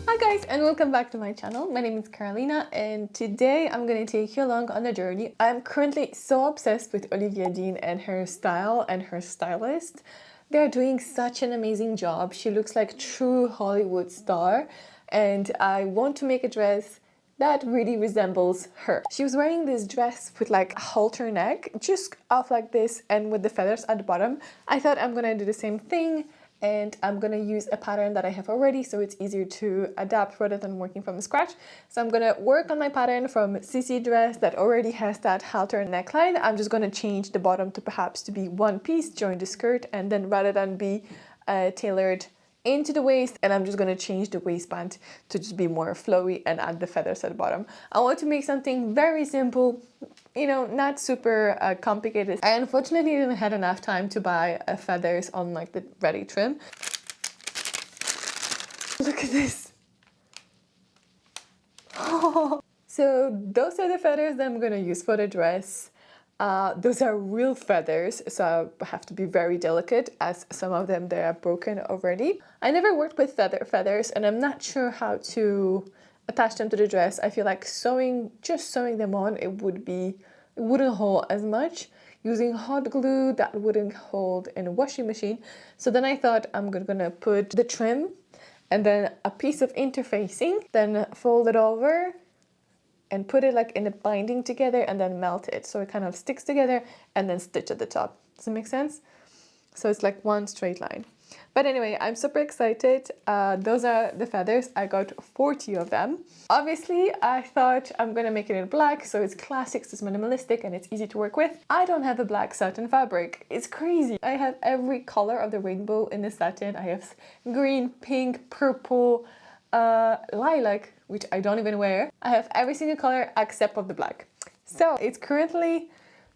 Hi guys, and welcome back to my channel. My name is Carolina, and today I'm going to take you along on a journey. I'm currently so obsessed with Olivia Dean and her style and her stylist. They're doing such an amazing job. She looks like a true Hollywood star, and I want to make a dress that really resembles her. She was wearing this dress with like a halter neck, just off like this and with the feathers at the bottom. I thought I'm gonna do the same thing, and I'm gonna use a pattern that I have already so it's easier to adapt rather than working from scratch. So I'm gonna work on my pattern from Sissy dress that already has that halter neckline. I'm just gonna change the bottom to perhaps to be one piece, join the skirt, and then rather than be tailored into the waist, and I'm just going to change the waistband to just be more flowy and add the feathers at the bottom. I want to make something very simple, you know, not super complicated. I unfortunately didn't have enough time to buy feathers on like the ready trim. Look at this. So those are the feathers that I'm going to use for the dress. Those are real feathers, so I have to be very delicate as some of them they are broken already. I never worked with feathers, and I'm not sure how to attach them to the dress. I feel like just sewing them on, it wouldn't hold as much. Using hot glue, that wouldn't hold in a washing machine. So then I thought I'm gonna put the trim and then a piece of interfacing, then fold it over and put it like in a binding together and then melt it so it kind of sticks together and then stitch at the top. Does it make sense? So it's like one straight line. But anyway, I'm super excited. Those are the feathers. I got 40 of them. Obviously, I thought I'm gonna make it in black, so it's classic, it's minimalistic, and it's easy to work with. I don't have a black satin fabric. It's crazy. I have every color of the rainbow in the satin. I have green, pink, purple, lilac, which I don't even wear. I have every single color except of the black. So it's currently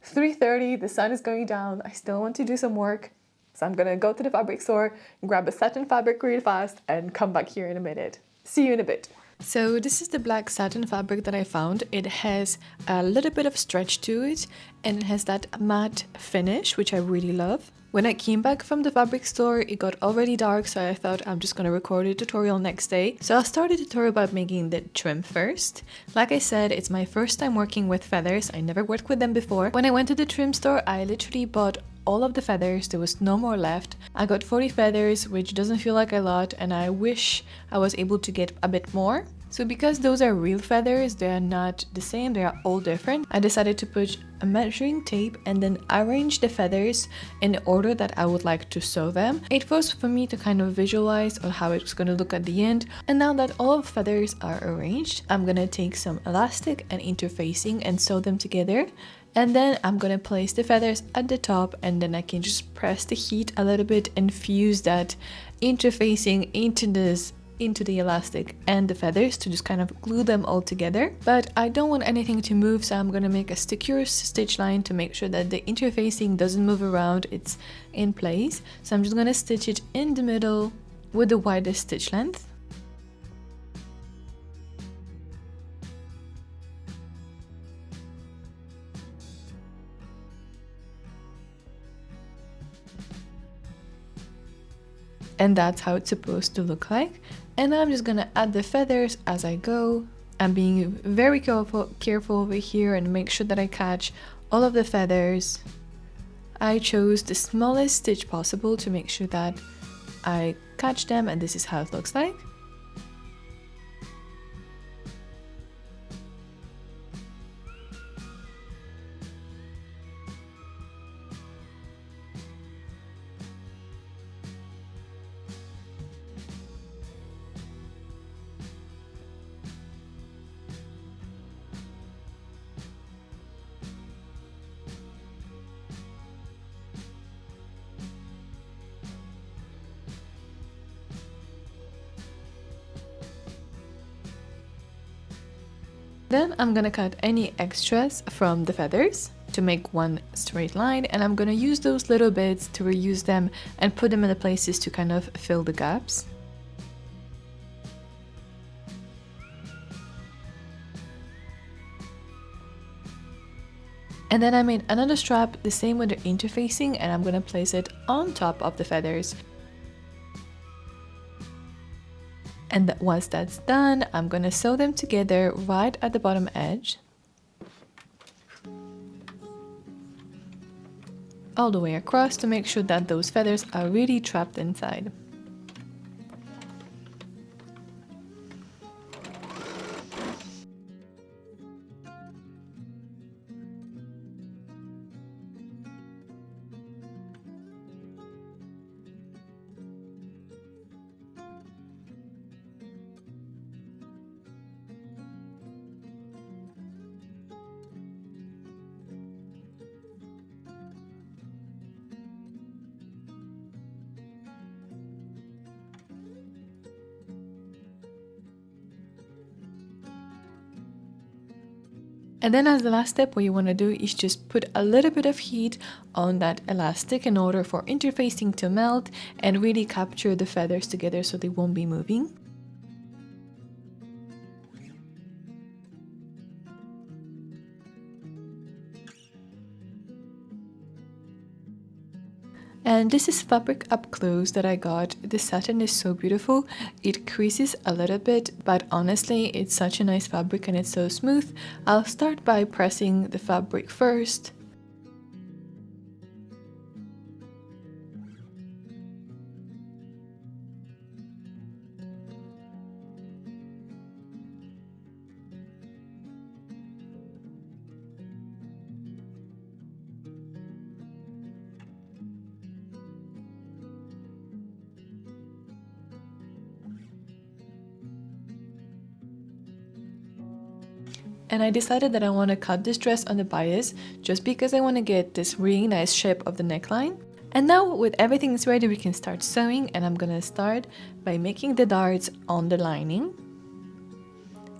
3:30, the sun is going down. I still want to do some work. So I'm gonna go to the fabric store, grab a satin fabric really fast, and come back here in a minute. See you in a bit. So this is the black satin fabric that I found. It has a little bit of stretch to it, and it has that matte finish, which I really love. When I came back from the fabric store, it got already dark, so I thought I'm just gonna record a tutorial next day. So I'll start a tutorial about making the trim first. Like I said, it's my first time working with feathers. I never worked with them before. When I went to the trim store, I literally bought all of the feathers. There was no more left. I got 40 feathers, which doesn't feel like a lot, and I wish I was able to get a bit more. So because those are real feathers, they are not the same, they are all different, I decided to put a measuring tape and then arrange the feathers in the order that I would like to sew them. It was for me to kind of visualize on how it's going to look at the end. And now that all of the feathers are arranged, I'm going to take some elastic and interfacing and sew them together. And then I'm gonna place the feathers at the top, and then I can just press the heat a little bit and fuse that interfacing into the elastic and the feathers to just kind of glue them all together. But I don't want anything to move, so I'm gonna make a secure stitch line to make sure that the interfacing doesn't move around, it's in place. So I'm just gonna stitch it in the middle with the widest stitch length. And that's how it's supposed to look like. And I'm just gonna add the feathers as I go. I'm being very careful over here and make sure that I catch all of the feathers. I chose the smallest stitch possible to make sure that I catch them, and this is how it looks like. Then I'm gonna cut any extras from the feathers to make one straight line, and I'm gonna use those little bits to reuse them and put them in the places to kind of fill the gaps. And then I made another strap, the same with the interfacing, and I'm gonna place it on top of the feathers. And once that's done, I'm gonna sew them together right at the bottom edge, all the way across to make sure that those feathers are really trapped inside. And then as the last step, what you want to do is just put a little bit of heat on that elastic in order for interfacing to melt and really capture the feathers together so they won't be moving. And this is fabric up close that I got. The satin is so beautiful. It creases a little bit, but honestly, it's such a nice fabric and it's so smooth. I'll start by pressing the fabric first. And I decided that I want to cut this dress on the bias just because I want to get this really nice shape of the neckline. And now with everything is ready, we can start sewing, and I'm gonna start by making the darts on the lining.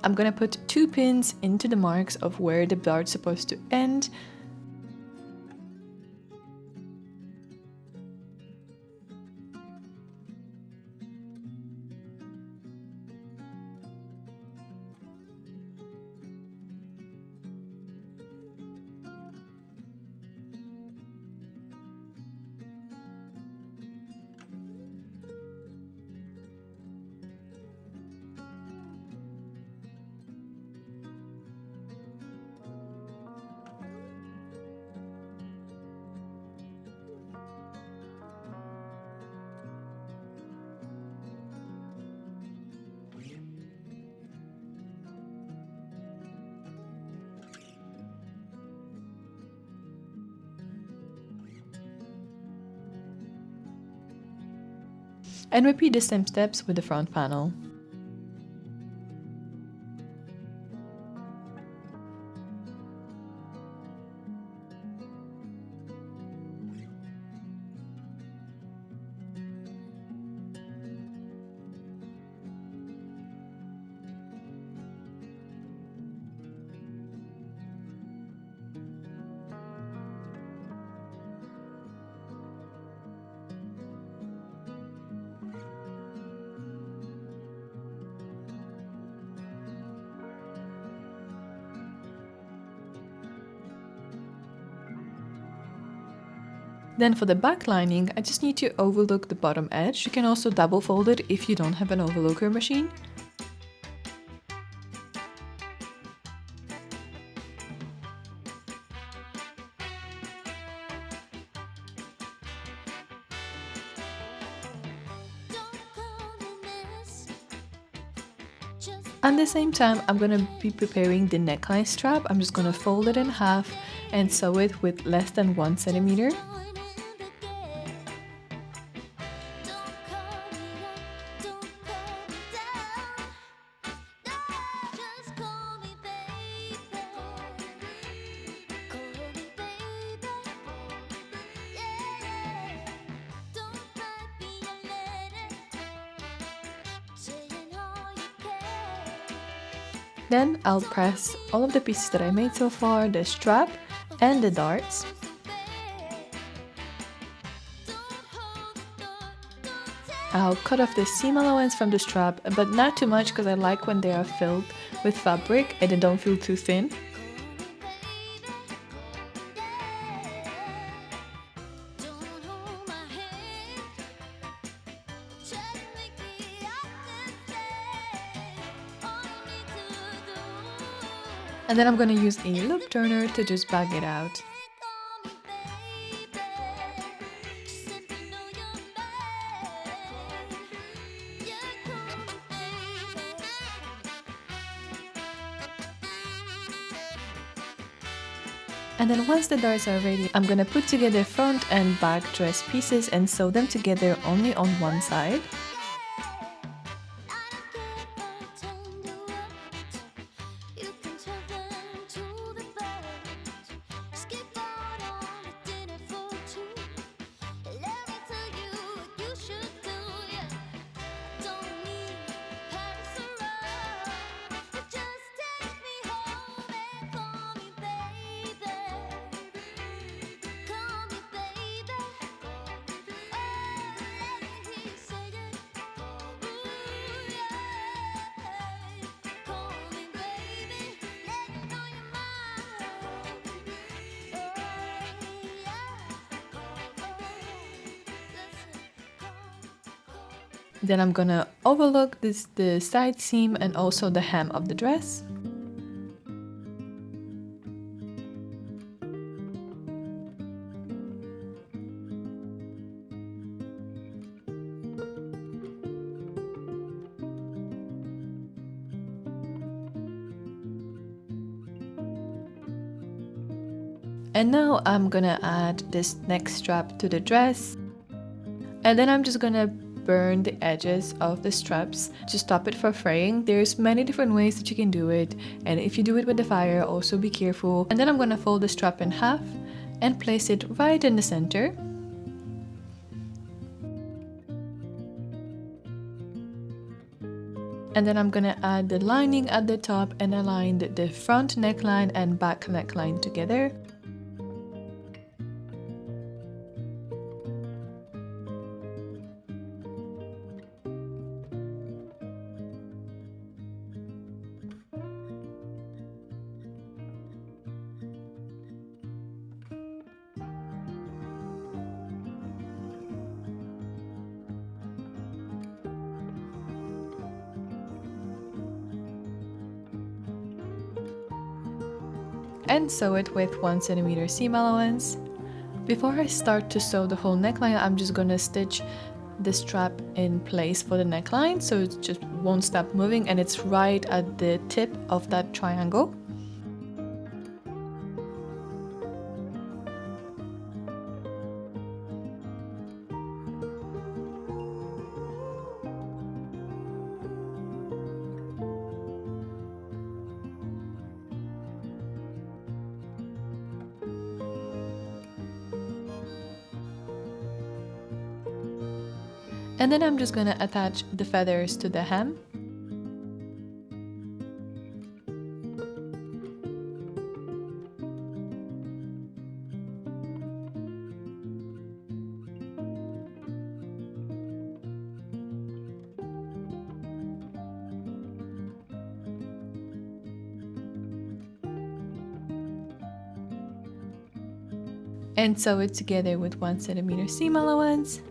I'm gonna put 2 pins into the marks of where the dart's supposed to end. And repeat the same steps with the front panel. Then for the back lining, I just need to overlook the bottom edge. You can also double fold it if you don't have an overlocker machine. At the same time, I'm going to be preparing the neckline strap. I'm just going to fold it in half and sew it with less than 1 centimeter. Then I'll press all of the pieces that I made so far, the strap and the darts. I'll cut off the seam allowance from the strap, but not too much because I like when they are filled with fabric and they don't feel too thin. And then I'm gonna use a loop turner to just bag it out. And then once the darts are ready, I'm gonna put together front and back dress pieces and sew them together only on one side. Then I'm gonna overlook the side seam and also the hem of the dress. And now I'm gonna add this neck strap to the dress. And then I'm just gonna burn the edges of the straps to stop it from fraying. There's many different ways that you can do it, and if you do it with the fire, also be careful. And then I'm gonna fold the strap in half and place it right in the center. And then I'm gonna add the lining at the top and align the front neckline and back neckline together. And sew it with 1 cm seam allowance. Before I start to sew the whole neckline, I'm just gonna stitch the strap in place for the neckline so it just won't stop moving, and it's right at the tip of that triangle. And then I'm just gonna attach the feathers to the hem. And sew it together with 1 cm seam allowance.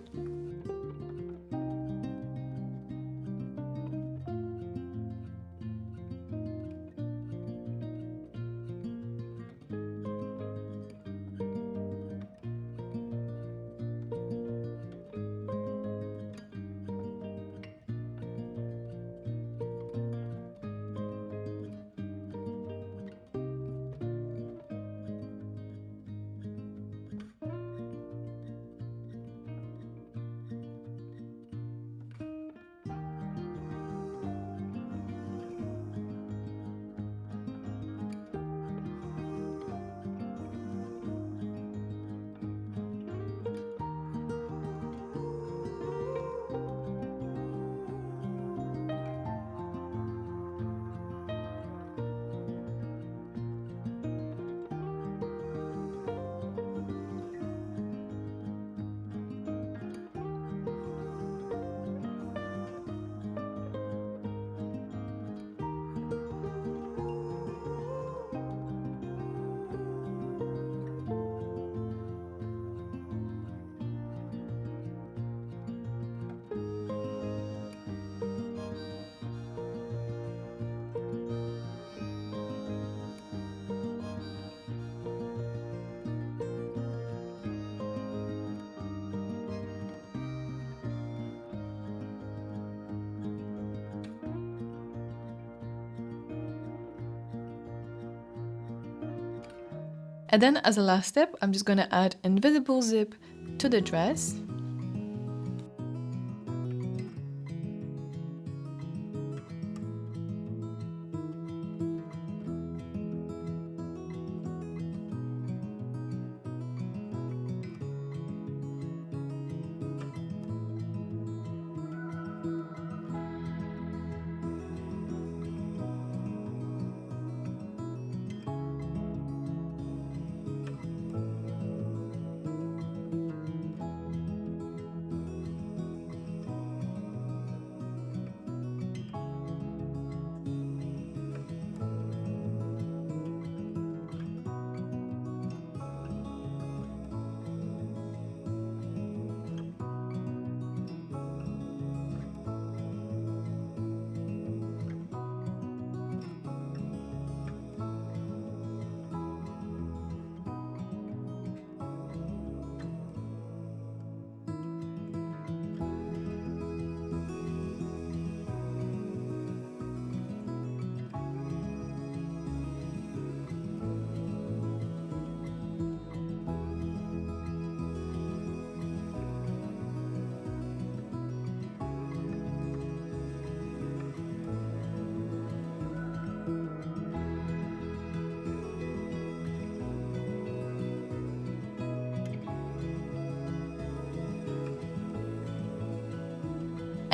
And then as a last step, I'm just gonna add invisible zip to the dress.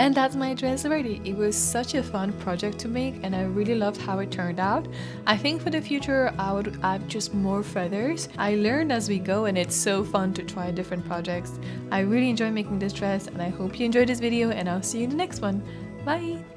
And that's my dress ready. It was such a fun project to make and I really loved how it turned out. I think for the future I would add just more feathers. I learn as we go and it's so fun to try different projects. I really enjoy making this dress and I hope you enjoyed this video and I'll see you in the next one. Bye!